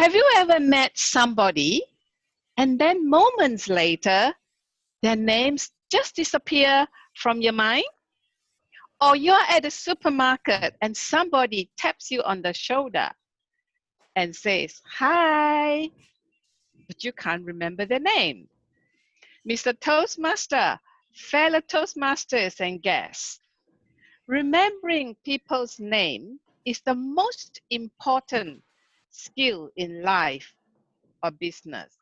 Have you ever met somebody and then moments later, their names just disappear from your mind? Or you're at the supermarket and somebody taps you on the shoulder and says, hi, but you can't remember their name. Mr. Toastmaster, fellow Toastmasters and guests, remembering people's name is the most important skill in life or business,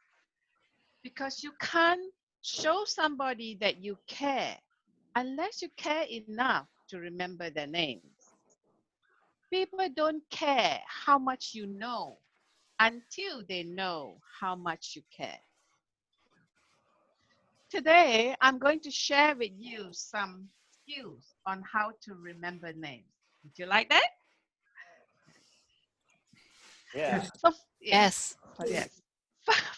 because you can't show somebody that you care unless you care enough to remember their names. People don't care how much you know until they know how much you care. Today, I'm going to share with you some skills on how to remember names. Would you like that? Yeah. So, Yes. yes.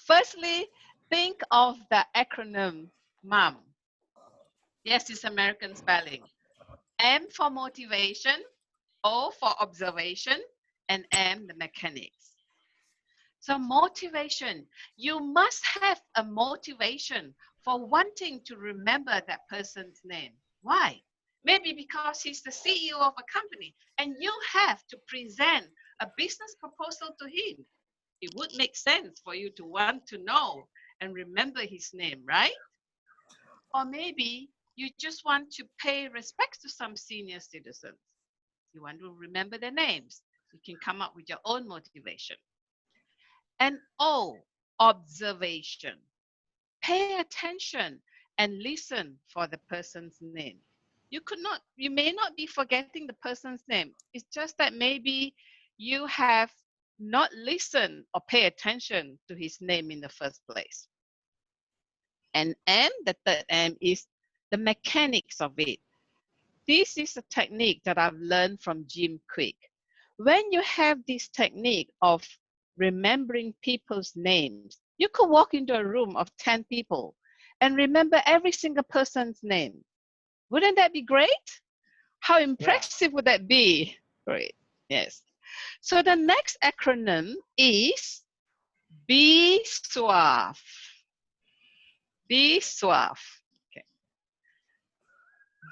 Firstly, think of the acronym MOM. Yes, it's American spelling. M for motivation, O for observation, and M the mechanics. So motivation, you must have a motivation for wanting to remember that person's name. Why? Maybe because he's the CEO of a company and you have to present a business proposal to him. It would make sense for you to want to know and remember his name, right? Or maybe you just want to pay respects to some senior citizens. You want to remember their names. You can come up with your own motivation. And O, observation. Pay attention and listen for the person's name. You may not be forgetting the person's name. It's just that maybe you have not listened or pay attention to his name in the first place. And M, the third M, is the mechanics of it. This is a technique that I've learned from Jim Quick. When you have this technique of remembering people's names, you could walk into a room of 10 people and remember every single person's name. Wouldn't that be great? How impressive would that be? Great, yes. So the next acronym is Be Suave. Be Suave. Okay.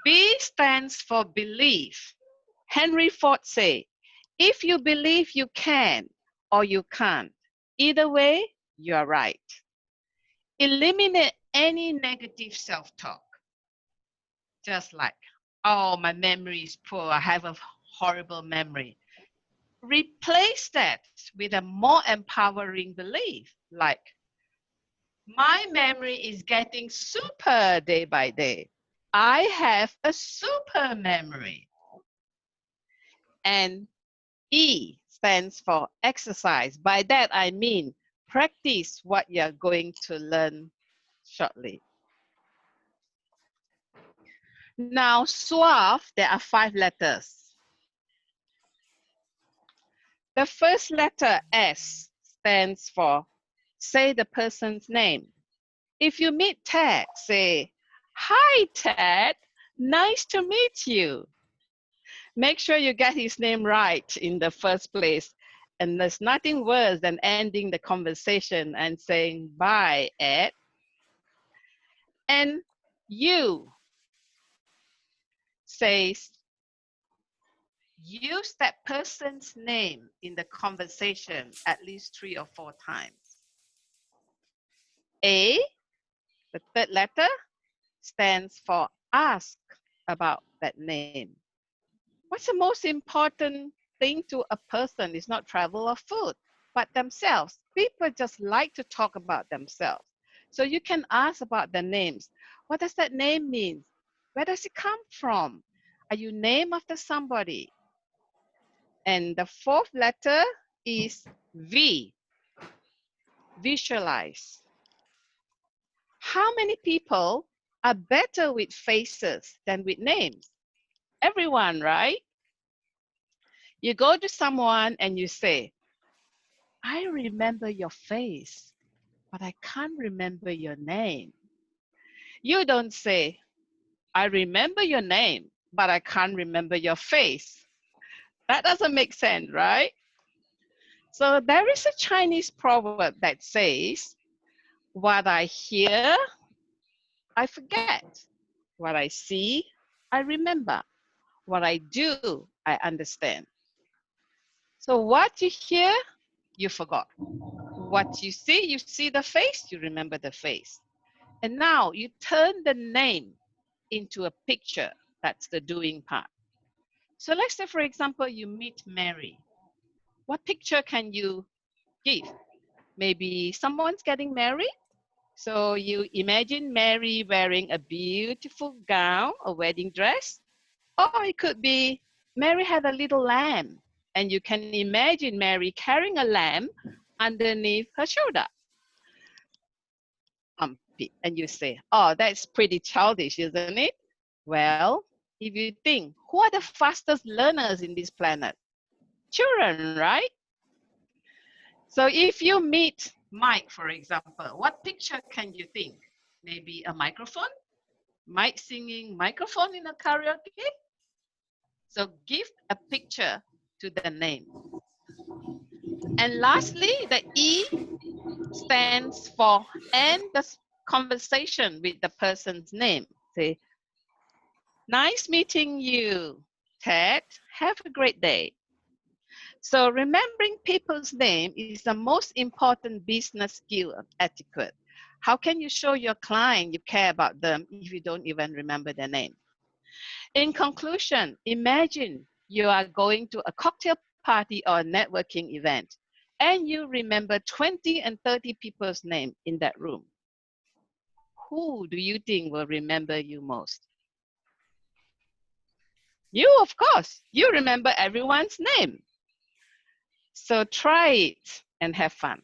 B stands for belief. Henry Ford said, if you believe you can or you can't, either way, you are right. Eliminate any negative self-talk. Just like, oh, my memory is poor, I have a horrible memory. Replace that with a more empowering belief, like, my memory is getting super day by day. I have a super memory. And E stands for exercise. By that, I mean practice what you're going to learn shortly. Now, suave, there are 5 letters. The first letter, S, stands for say the person's name. If you meet Ted, say, hi, Ted, nice to meet you. Make sure you get his name right in the first place. And there's nothing worse than ending the conversation and saying, bye, Ed. And you says, use that person's name in the conversation at least 3 or 4 times. A, the third letter, stands for ask about that name. What's the most important thing to a person is not travel or food, but themselves. People just like to talk about themselves. So you can ask about their names. What does that name mean? Where does it come from? Are you named after somebody? And the 4th letter is V, visualize. How many people are better with faces than with names? Everyone, right? You go to someone and you say, I remember your face, but I can't remember your name. You don't say, I remember your name, but I can't remember your face. That doesn't make sense, right? So there is a Chinese proverb that says, what I hear, I forget. What I see, I remember. What I do, I understand. So what you hear, you forgot. What you see the face, you remember the face. And now you turn the name into a picture. That's the doing part. So let's say, for example, you meet Mary. What picture can you give? Maybe someone's getting married. So you imagine Mary wearing a beautiful gown, a wedding dress. Or it could be Mary had a little lamb. And you can imagine Mary carrying a lamb underneath her shoulder. And you say, oh, that's pretty childish, isn't it? Well, if you think, who are the fastest learners in this planet? Children, right? So if you meet Mike, for example, what picture can you think? Maybe a microphone? Mike singing microphone in a karaoke? So give a picture to the name. And lastly, the E stands for end the conversation with the person's name. Say, nice meeting you, Ted. Have a great day. So remembering people's name is the most important business skill of etiquette. How can you show your client you care about them if you don't even remember their name? In conclusion, imagine you are going to a cocktail party or a networking event, and you remember 20 and 30 people's name in that room. Who do you think will remember you most? You, of course. You remember everyone's name. So try it and have fun.